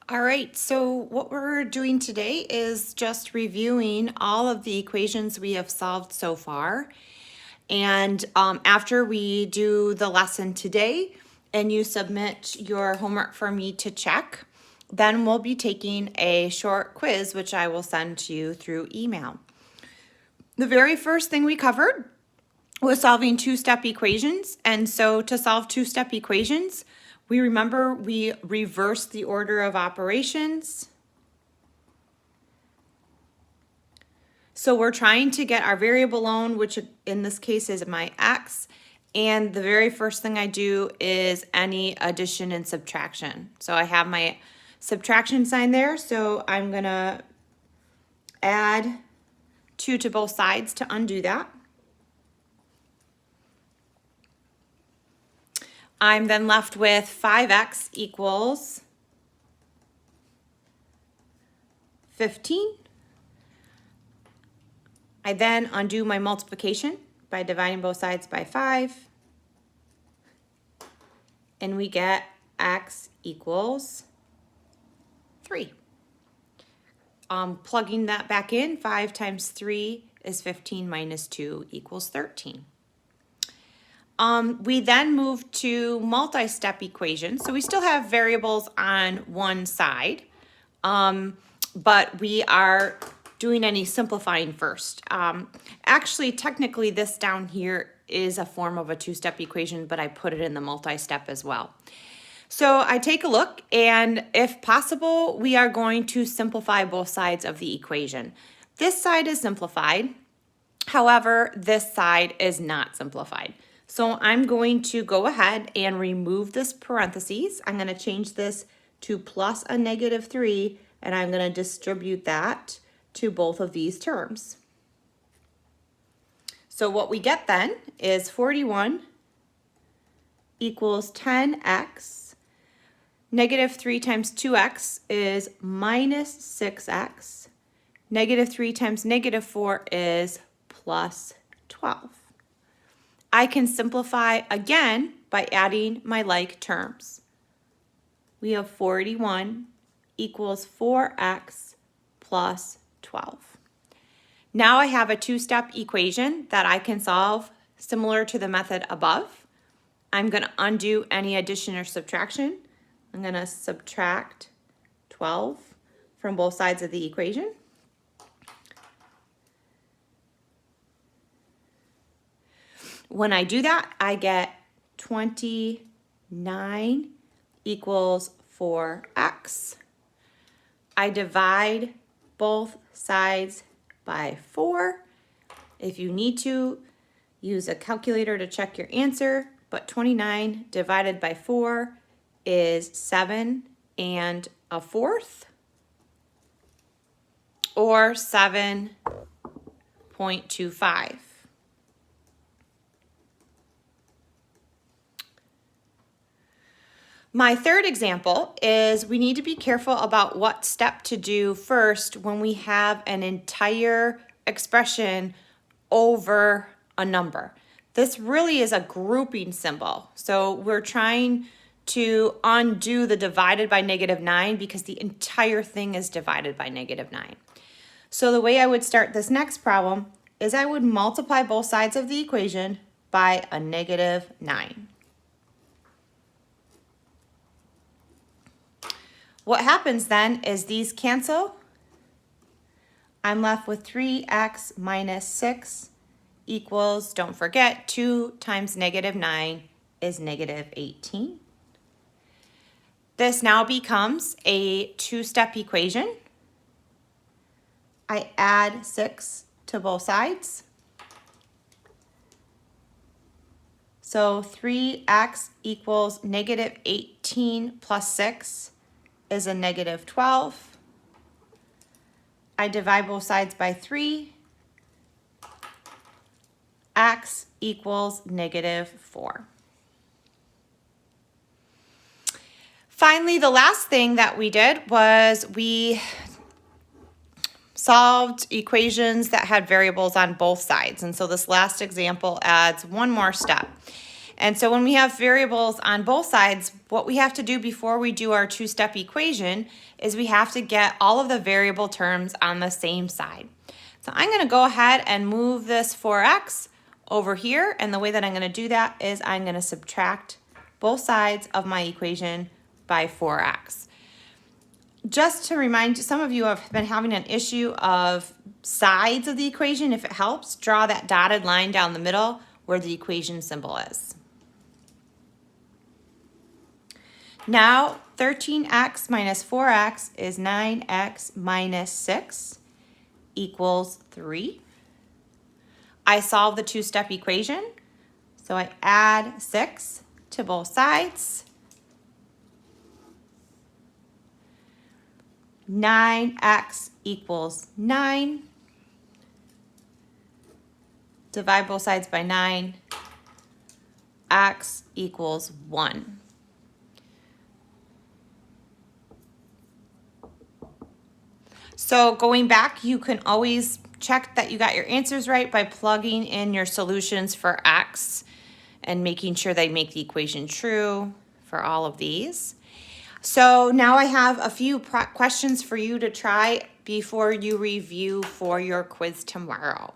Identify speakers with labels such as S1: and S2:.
S1: All right, so what we're doing today is just reviewing all of the equations we have solved so far. And after we do the lesson today and you submit your homework for me to check, then we'll be taking a short quiz, which I will send to you through email. The very first thing we covered was solving two-step equations. And so to solve two-step equations, we reverse the order of operations. So we're trying to get our variable known, which in this case is my x. And the very first thing I do is any addition and subtraction. So I have my subtraction sign there. So I'm going to add 2 to both sides to undo that. I'm then left with 5x equals 15. I then undo my multiplication by dividing both sides by 5. And we get x equals 3. Plugging that back in, 5 times 3 is 15 minus 2 equals 13. We then move to multi-step equations. So we still have variables on one side, but we are doing any simplifying first. Actually, technically, this down here is a form of a two-step equation, but I put it in the multi-step as well. So I take a look, and if possible, we are going to simplify both sides of the equation. This side is simplified. However, this side is not simplified. So I'm going to go ahead and remove this parentheses. I'm going to change this to plus a negative 3, and I'm going to distribute that to both of these terms. So what we get then is 41 equals 10x. Negative 3 times 2x is minus 6x. Negative 3 times negative 4 is plus 12. I can simplify again by adding my like terms. We have 41 equals 4x plus 12. Now I have a two-step equation that I can solve similar to the method above. I'm going to undo any addition or subtraction. I'm going to subtract 12 from both sides of the equation. When I do that, I get 29 equals 4x. I divide both sides by 4. If you need to, use a calculator to check your answer, but 29 divided by 4 is 7 1/4, or 7.25. My third example is we need to be careful about what step to do first when we have an entire expression over a number. This really is a grouping symbol. So we're trying to undo the divided by -9 because the entire thing is divided by -9. So the way I would start this next problem is I would multiply both sides of the equation by a -9. What happens then is these cancel. I'm left with 3x minus 6 equals, don't forget, 2 times -9 is -18. This now becomes a two-step equation. I add 6 to both sides. So 3x equals -18 plus 6 is a -12. I divide both sides by 3. X equals -4. Finally, the last thing that we did was we solved equations that had variables on both sides. And so this last example adds one more step. And so when we have variables on both sides, what we have to do before we do our two-step equation is we have to get all of the variable terms on the same side. So I'm going to go ahead and move this 4x over here, and the way that I'm going to do that is I'm going to subtract both sides of my equation by 4x. Just to remind you, some of you have been having an issue of sides of the equation. If it helps, draw that dotted line down the middle where the equation symbol is. Now, 13x minus 4x is 9x minus 6 equals 3. I solve the two-step equation, so I add 6 to both sides. 9x equals 9. Divide both sides by 9. X equals 1. So going back, you can always check that you got your answers right by plugging in your solutions for x and making sure they make the equation true for all of these. So now I have a few questions for you to try before you review for your quiz tomorrow.